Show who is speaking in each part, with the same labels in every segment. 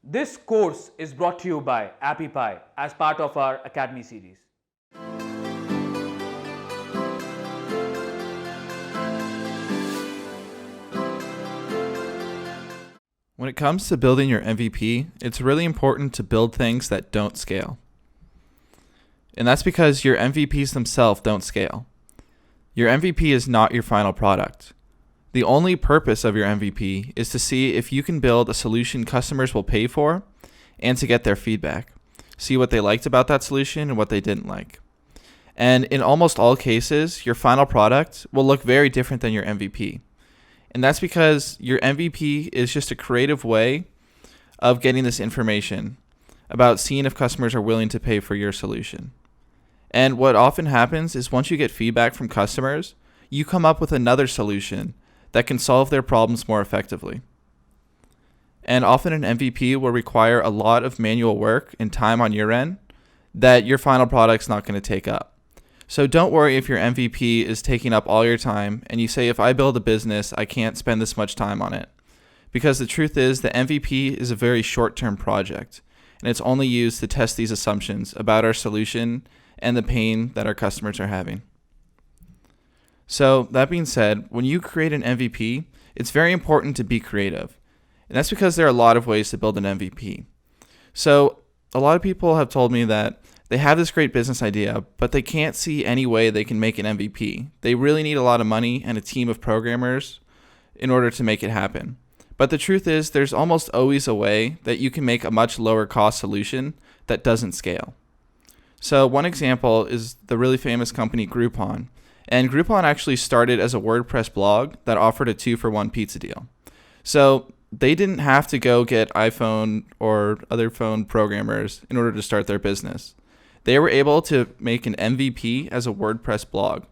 Speaker 1: This course is brought to you by Appy Pie as part of our Academy series.
Speaker 2: When it comes to building your MVP, it's really important to build things that don't scale. And that's because your MVPs themselves don't scale. Your MVP is not your final product. The only purpose of your MVP is to see if you can build a solution customers will pay for and to get their feedback. See what they liked about that solution and what they didn't like. And in almost all cases, your final product will look very different than your MVP. And that's because your MVP is just a creative way of getting this information about seeing if customers are willing to pay for your solution. And what often happens is once you get feedback from customers, you come up with another solution that can solve their problems more effectively. And often an MVP will require a lot of manual work and time on your end that your final product's not going to take up. So don't worry if your MVP is taking up all your time and you say, if I build a business, I can't spend this much time on it. Because the truth is the MVP is a very short-term project, and it's only used to test these assumptions about our solution and the pain that our customers are having. So that being said, when you create an MVP, it's very important to be creative. And that's because there are a lot of ways to build an MVP. So a lot of people have told me that they have this great business idea, but they can't see any way they can make an MVP. They really need a lot of money and a team of programmers in order to make it happen. But the truth is there's almost always a way that you can make a much lower cost solution that doesn't scale. So one example is the really famous company Groupon. And Groupon actually started as a WordPress blog that offered a 2-for-1 pizza deal. So they didn't have to go get iPhone or other phone programmers in order to start their business. They were able to make an MVP as a WordPress blog.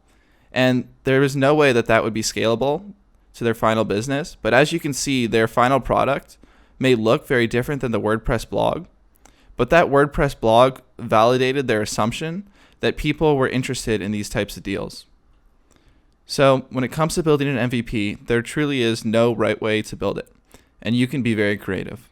Speaker 2: And there was no way that that would be scalable to their final business. But as you can see, their final product may look very different than the WordPress blog. But that WordPress blog validated their assumption that people were interested in these types of deals. So when it comes to building an MVP, there truly is no right way to build it, and you can be very creative.